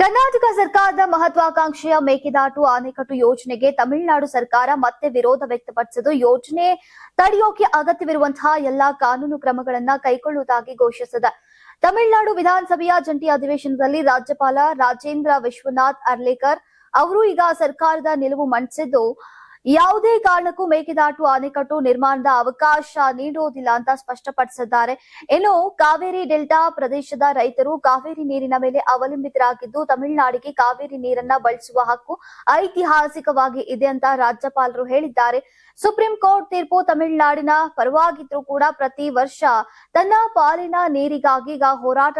ಕರ್ನಾಟಕ ಸರ್ಕಾರದ ಮಹತ್ವಾಕಾಂಕ್ಷೆಯ ಮೇಕೆದಾಟು ಅಣೆಕಟ್ಟು ಯೋಜನೆಗೆ ತಮಿಳುನಾಡು ಸರ್ಕಾರ ಮತ್ತೆ ವಿರೋಧ ವ್ಯಕ್ತಪಡಿಸಿದ್ದು, ಯೋಜನೆ ತಡೆಯೋಕೆ ಅಗತ್ಯವಿರುವಂತಹ ಎಲ್ಲಾ ಕಾನೂನು ಕ್ರಮಗಳನ್ನು ಕೈಗೊಳ್ಳುವುದಾಗಿ ಘೋಷಿಸಿದೆ. ತಮಿಳುನಾಡು ವಿಧಾನಸಭೆಯ ಜಂಟಿ ಅಧಿವೇಶನದಲ್ಲಿ ರಾಜ್ಯಪಾಲ ರಾಜೇಂದ್ರ ವಿಶ್ವನಾಥ್ ಅರ್ಲೇಕರ್ ಅವರು ಈಗ ಸರ್ಕಾರದ ನಿಲುವು ಮಂಡಿಸಿದ್ದು, ಯಾವುದೇ ಕಾರಣಕ್ಕೂ ಮೇಕೆದಾಟು ಅಣೆಕಟ್ಟು ನಿರ್ಮಾಣದ ಅವಕಾಶ ನೀಡುವುದಿಲ್ಲ ಅಂತ ಸ್ಪಷ್ಟಪಡಿಸಿದ್ದಾರೆ. ಇನ್ನು ಕಾವೇರಿ ಡೆಲ್ಟಾ ಪ್ರದೇಶದ ರೈತರು ಕಾವೇರಿ ನೀರಿನ ಮೇಲೆ ಅವಲಂಬಿತರಾಗಿದ್ದು, ತಮಿಳುನಾಡಿಗೆ ಕಾವೇರಿ ನೀರನ್ನ ಬಳಸುವ ಹಕ್ಕು ಐತಿಹಾಸಿಕವಾಗಿ ಇದೆ ಅಂತ ರಾಜ್ಯಪಾಲರು ಹೇಳಿದ್ದಾರೆ. ಸುಪ್ರೀಂ ಕೋರ್ಟ್ ತೀರ್ಪು ತಮಿಳುನಾಡಿನ ಪರವಾಗಿದ್ರೂ ಕೂಡ ಪ್ರತಿ ವರ್ಷ ತನ್ನ ಪಾಲಿನ ನೀರಿಗಾಗಿ ಈಗ ಹೋರಾಟ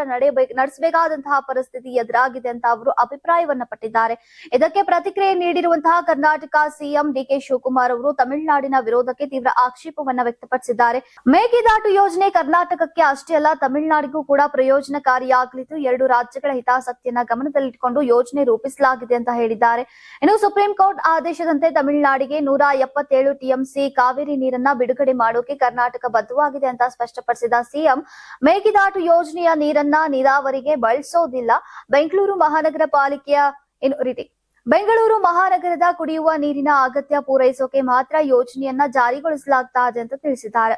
ನಡೆಸಬೇಕಾದಂತಹ ಪರಿಸ್ಥಿತಿ ಎದುರಾಗಿದೆ ಅಂತ ಅವರು ಅಭಿಪ್ರಾಯವನ್ನ ಪಟ್ಟಿದ್ದಾರೆ. ಇದಕ್ಕೆ ಪ್ರತಿಕ್ರಿಯೆ ನೀಡಿರುವಂತಹ ಕರ್ನಾಟಕ ಸಿಎಂ ಡಿಕೆ ಶಿವಕುಮಾರ್ ಅವರು ತಮಿಳುನಾಡಿನ ವಿರೋಧಕ್ಕೆ ತೀವ್ರ ಆಕ್ಷೇಪವನ್ನ ವ್ಯಕ್ತಪಡಿಸಿದ್ದಾರೆ. ಮೇಕೆದಾಟು ಯೋಜನೆ ಕರ್ನಾಟಕಕ್ಕೆ ಅಷ್ಟೇ ಅಲ್ಲ, ತಮಿಳುನಾಡಿಗೂ ಕೂಡ ಪ್ರಯೋಜನಕಾರಿಯಾಗಲಿದ್ದು, ಎರಡು ರಾಜ್ಯಗಳ ಹಿತಾಸಕ್ತಿಯನ್ನ ಗಮನದಲ್ಲಿಟ್ಟುಕೊಂಡು ಯೋಜನೆ ರೂಪಿಸಲಾಗಿದೆ ಅಂತ ಹೇಳಿದ್ದಾರೆ. ಇನ್ನು ಸುಪ್ರೀಂ ಕೋರ್ಟ್ ಆದೇಶದಂತೆ ತಮಿಳುನಾಡಿಗೆ 177 ಟಿಎಂಸಿ ಕಾವೇರಿ ನೀರನ್ನ ಬಿಡುಗಡೆ ಮಾಡೋಕೆ ಕರ್ನಾಟಕ ಬದ್ಧವಾಗಿದೆ ಅಂತ ಸ್ಪಷ್ಟಪಡಿಸಿದ ಸಿಎಂ, ಮೇಕೆದಾಟು ಯೋಜನೆಯ ನೀರನ್ನ ನೀರಾವರಿಗೆ ಬಳಸೋದಿಲ್ಲ, ಬೆಂಗಳೂರು ಮಹಾನಗರ ಪಾಲಿಕೆಯ ಬೆಂಗಳೂರು ಮಹಾನಗರದ ಕುಡಿಯುವ ನೀರಿನ ಅಗತ್ಯ ಪೂರೈಸೋಕೆ ಮಾತ್ರ ಯೋಜನೆಯನ್ನ ಜಾರಿಗೊಳಿಸಲಾಗ್ತಾ ಇದೆ ಅಂತ ತಿಳಿಸಿದ್ದಾರೆ.